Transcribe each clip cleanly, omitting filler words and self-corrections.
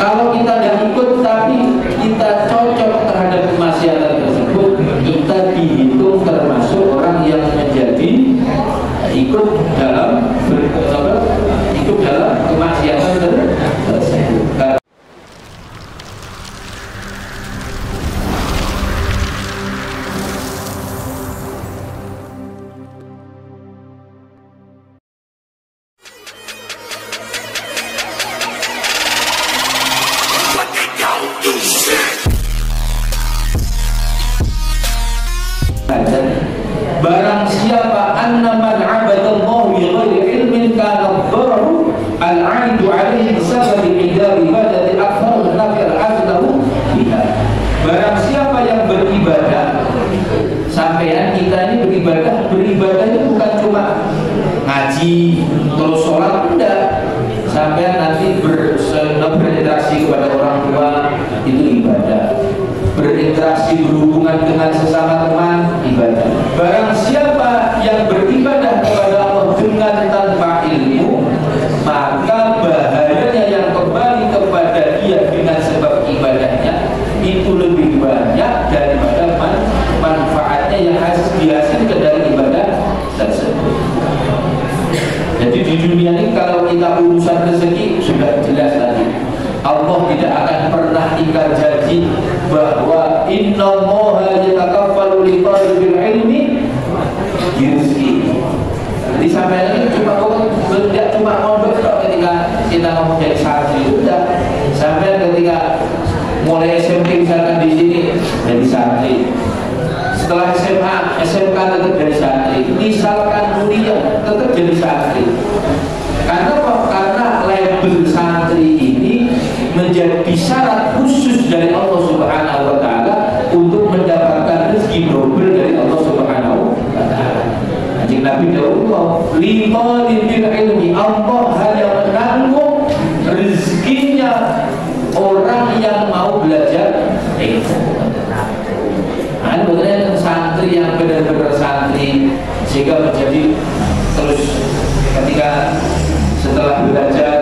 Kalau kita tidak ikut tapi kita cocok terhadap kemaksiatan tersebut, kita dihitung termasuk orang yang menjadi ikut dalam kemaksiatan tersebut. Barang siapa annaman abadallahu bi ghairi ilmin kana ad-dararu al-'aidu 'alaihi bisababi ibadati akthar nafi al-'azlahu biha. Barang siapa yang beribadah, sampean kita ini beribadah itu bukan cuma ngaji terus sholat, enggak. Sampean nanti berinteraksi kepada orang tua itu ibadah, berinteraksi berhubungan dengan sesama teman ibadah. Barang siapa yang beribadah kepada Allah dengan tanpa ilmu, maka bahayanya yang kembali kepada dia dengan sebab ibadahnya itu lebih banyak daripada manfaatnya yang dihasilkan dari ibadah tersebut. Jadi di dunia ini kalau kita urusan rezeki sudah jelas tadi, Allah tidak akan pernah ingkar janji bahwa innallaha yatakaffalu li talibil ilmi rizqi. Jadi sampai ini tidak cuma mondok ketika kita ngomong dari santri, sudah sampai ketika mulai SMP misalkan di sini jadi santri, setelah SMA, SMK tetap jadi santri, misalkan kuliah tetap jadi santri. Karena apa? Karena label santri ini menjadi syarat khusus dari Allah Subhanahu wa Ta'ala untuk mendapatkan rezeki double dari Allah Subhanahu wa Ta'ala. Kanjeng Nabi dawuh, "Litalil ilmi", Allah hanya menanggung rezekinya orang yang mau belajar ilmu. Nah, benar santri yang benar-benar santri sehingga menjadi terus ketika setelah belajar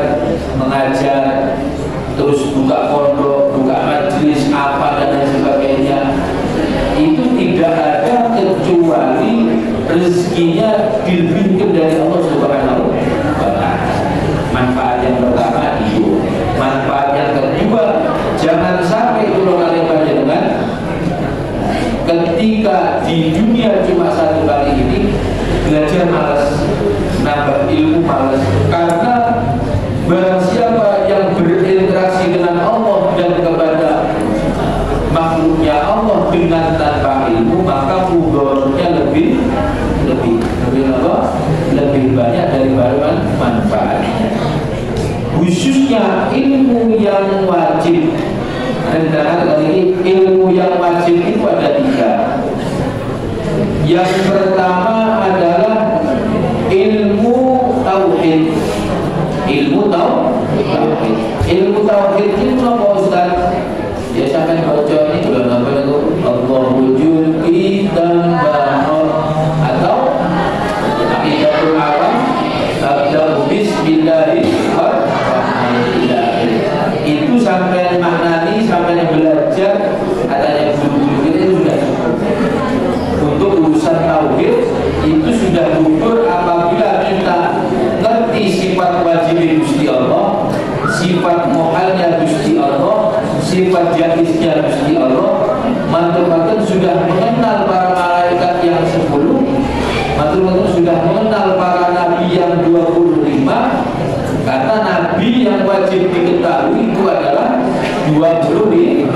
mengajar terus buka pondok, buka majelis apa dan lain sebagainya, itu tidak ada kecuali rezekinya dilebihkan dari Allah Subhanahu wa Ta'ala. Manfaat yang pertama itu. Manfaat yang kedua, jangan sampai itu kalian panjenengan ketika di dunia cuma satu kali ini belajar malas, nambah ilmu malas. Karena barang siapa yang berinteraksi dengan Allah dan kepada makhluknya Allah dengan tanpa ilmu, maka mudorotnya lebih banyak daripada manfaatnya. Khususnya ilmu yang wajib. Dan kali ini ilmu yang wajib itu ada 3. Yang pertama adalah ilmu tauhid. Ilmu tauhid. Ilmu tauhid itu apa Ustaz? Ya sampai baca ini bulan apa itu? Allahu julki dan bahar atau aqidatul awam abda'u bismillahirrahmanirrahim. Itu sampai maknani, sampai belajar katanya guru-guru kita itu sudah cukup. Untuk urusan tauhid itu sudah gugur apabila kita ngerti sifat wajib Gusti Allah, sifat muhalnya Gusti Allah, sifat jaiznya Gusti Allah. Mantul-mantul sudah mengenal para malaikat yang 10, mantul-mantul sudah mengenal para nabi yang 25. Karena nabi yang wajib diketahui itu adalah 25.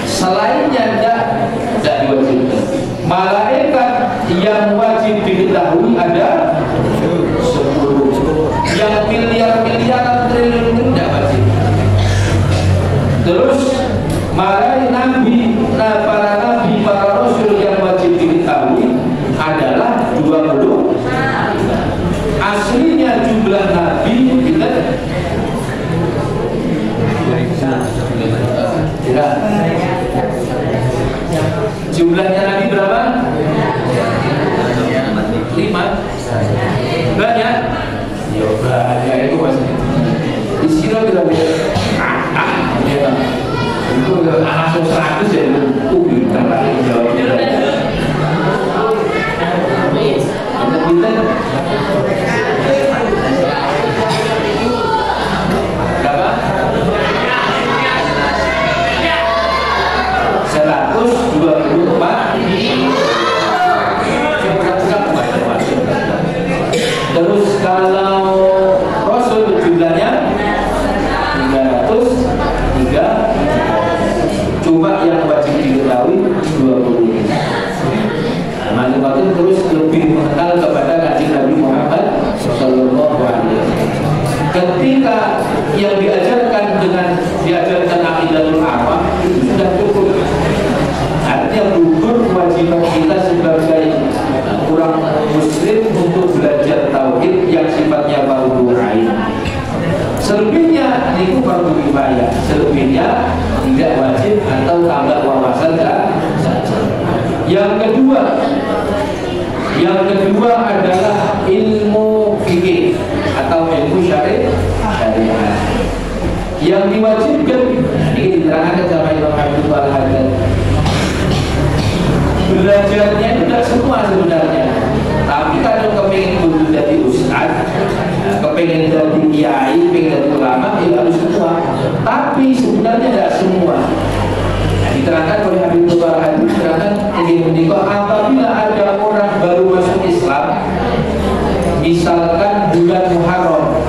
Selainnya tidak diwajibkan. Malaikat yang wajib diketahui ada 10. Yang miliar-miliaran triliun itu tidak wajib. Terus para nabi, para rasul yang wajib diketahui adalah 20. Aslinya jumlah nabi kita tidak. Jumlahnya nabi berapa? 5. Banyak? Ya banyak itu maksudnya. Istilah berapa? kifayah, selebihnya tidak wajib atau tambah wawasan saja. Yang kedua adalah ilmu fikih atau ilmu syariat. Yang diwajibkan ini diterangkan sama Imam Abdul Al-Haddad. Belajarnya itu tidak semua sebenarnya, tapi kalau kepengen dulu jadi ustaz, kepengen jadi kiai, kepengen jadi ulama, ya harus semua. Tapi sebenarnya tidak semua. Diterangkan oleh Habib Al-Haddad, diterangkan ini apabila ada orang baru masuk Islam, misalkan bulan Muharram,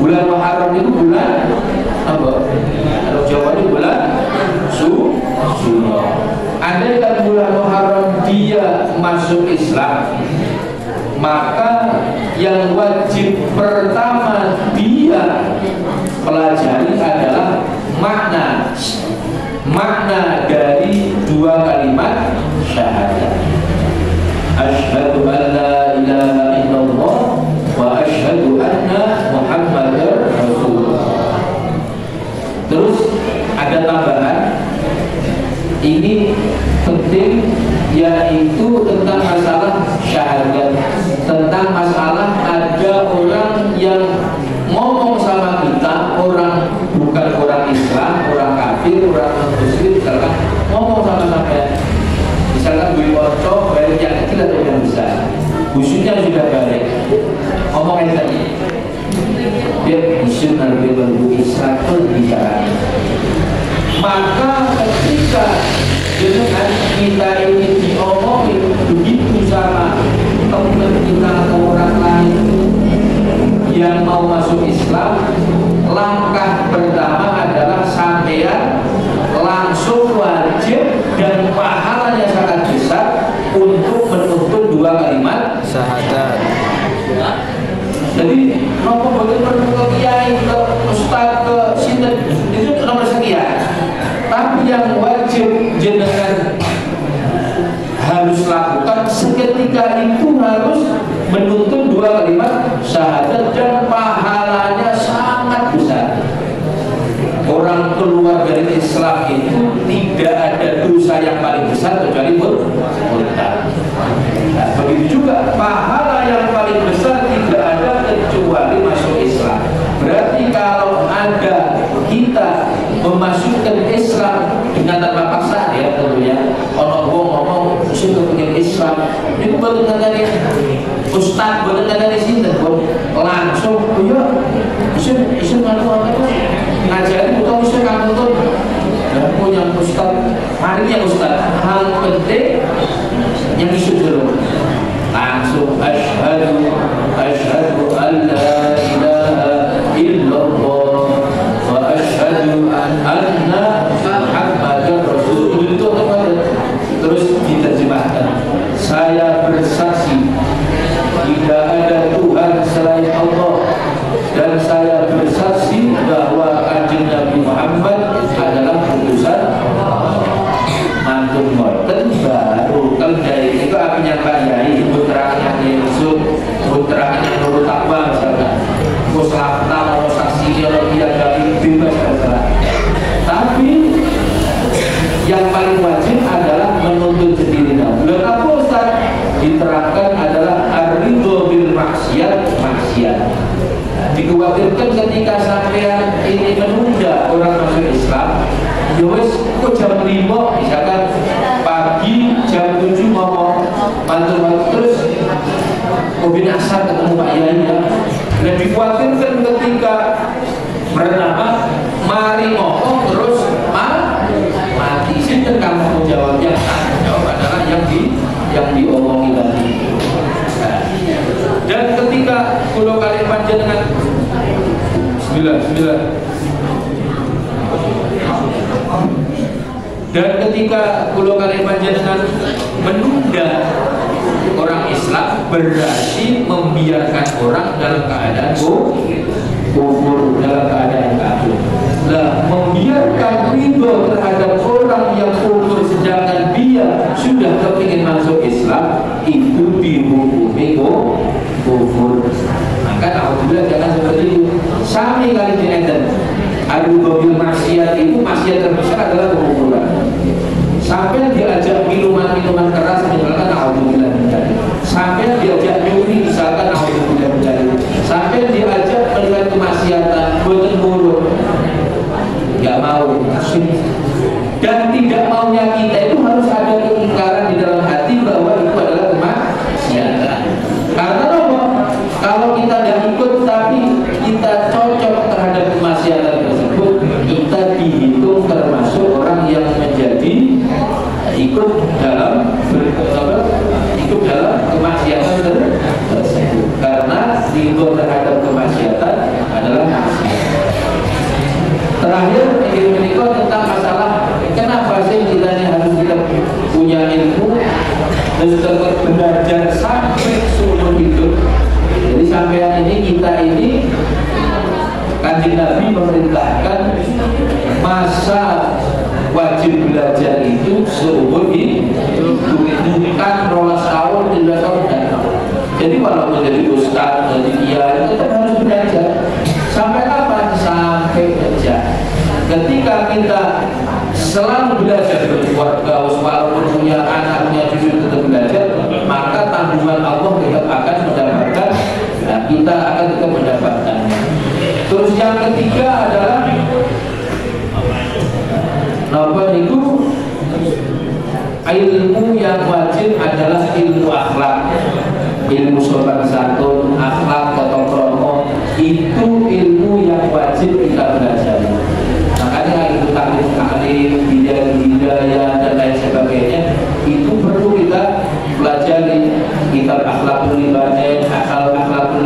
bulan Muharram itu bulan apa? Kalau Jawa itu bulan Sunnah. Andai kan bulan Muharram dia masuk Islam, maka yang wajib pertama dia pelajari adalah makna dari dua kalimat syahadat. Asyhadu an la ilaha illallah wa asyhadu anna Muhammadar Rasulullah. Terus ada tambahan, ini penting, yaitu tentang masalah syahadat, tentang masalah ada orang yang ngomong sama kita, orang bukan orang Islam, orang kafir, orang muslim, misalkan ngomong sama sampai, misalkan gue kocok balik yang kecil atau yang besar, khususnya sudah balik, ngomong aja dia isu nanti baru Islam bicara. Maka ketika dengan kita ini diomongin begitu sama teman kita atau orang lain yang mau masuk Islam, langkah pertama adalah sampean langsung wajib dan pahalanya sangat besar untuk menuntut dua kalimat syahadat. Jadi nopo boleh perlu ke kiai, ke ustaz, ke sinten itu nomor sekian. Tapi yang wajib jenengan harus lakukan seketika itu harus menuntut dua kalimat syahadat dan pahalanya sangat besar. Orang keluar dari Islam itu tidak ada dosa yang paling besar kecuali murtad. Nah, begitu juga pahala yang paling besar tidak ada kecuali masuk Islam. Berarti kalau ada kita memasukkan Islam dengan tanpa paksa, ya tentunya orang ngomong sudah punya Islam itu baru tadi ustaz baru tadi sini langsung ya isu ngaku apa ngajarin atau isu kamu tuh punya ustaz hari yang ustaz hal penting yang isu dulu langsung asyhadu an la ilaha illallah wa asyhadu anna Muhammadar Rasulullah. Terus diterjemahkan, saya bersaksi tidak ada Tuhan selain Allah dan saya bersaksi bahwa kanjeng Nabi Muhammad adalah utusan mantung morten baru kalau dari itu apinya Pak Yai putranya Yesus putranya Nurul Takwa misalkan Muslamta mau saksi kalau dia dari bebas terserah. Tapi yang paling wajib adalah menuntut sendiri. Betapa Ustaz diterapkan adalah ar-ridho bil maksiat. Dikhawatirkan ketika sampean ini menunda orang masuk Islam, ya wes kok jam 5 misalkan pagi jam 7 ngomong mantul terus mobil asar ketemu Pak Yai ya. Dan dikhawatirkan ketika bernama mari ngomong terus mati. Sinten kamu mau jawabnya? Jawab adalah yang diomongi tadi. Dan ketika kulo kali panjenengan Bismillah. Dan ketika kulo kali panjenengan menunda orang Islam berarti membiarkan orang dalam keadaan kufur, dalam keadaan kafir. Nah, membiarkan ridho terhadap orang yang kufur sedangkan dia sudah kepingin masuk Islam itu dihukumi kufur. Maka alhamdulillah jangan seperti itu. sami kali dineten. Adu gobil maksiat itu maksiat terbesar adalah kekufuran. Sampai diajak minuman keras misalkan alhamdulillah mencari. Sampai diajak nyuri misalkan alhamdulillah mencari. Sampai diajak melihat kemaksiatan, boten buruk. Gak mau. Dan tidak maunya kita itu harus ada keingkaran di dalam hati bahwa itu adalah kemaksiatan. Karena apa? Kalau kita tidak ikut tapi kita cocok terhadap kemaksiatan tersebut, kita dihitung termasuk orang yang menjadi ikut dalam kemaksiatan tersebut. Karena dihitung terhadap kemaksiatan adalah maksiat. Terakhir ingin menikah tentang masalah kenapa sih kita ini harus kita punya ilmu dan tetap belajar sampai seumur hidup. Jadi sampai ini kita ini Kanjeng Nabi memerintahkan masa wajib belajar itu seumur hidup, bukan 12 tahun, 13 tahun. Jadi kalau menjadi ustaz, menjadi kiai itu tetap harus belajar. Sampai kapan? Sampai kerja. Ketika kita selalu belajar berkeluarga, walaupun punya anak, punya cucu tetap belajar, maka tanggungan Allah tetap akan mendapatkan, dan kita akan tetap mendapatkannya. Terus yang ketiga adalah apa itu? Ilmu yang wajib adalah ilmu akhlak, ilmu sopan santun, akhlak, tata krama. Itu ilmu yang wajib kita belajar. Makanya ilmu taklim, hidayah dan lain sebagainya itu perlu kita pelajari. Kitab akhlakul libanin, akhlakul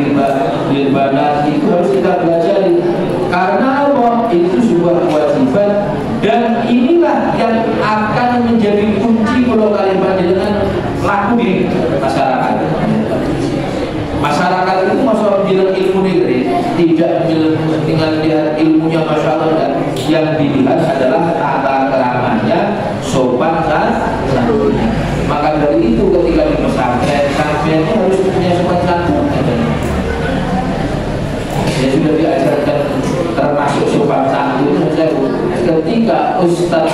libanat itu harus kita pelajari. Karena apa? Itu sebuah kewajiban dan inilah yang akan menjadi kunci kalau kalian dengan laku di masyarakat. Masyarakat itu masalah bilang ilmu negeri, tidak tinggal lihat ilmunya masyarakat. Yang dilihat adalah tata keramanya, sopan santunnya. Maka dari itu ketika di pesantren, sampeannya harus punya sopan santun. Ya sudah diajarkan termasuk sopan santun. Ketika ustaz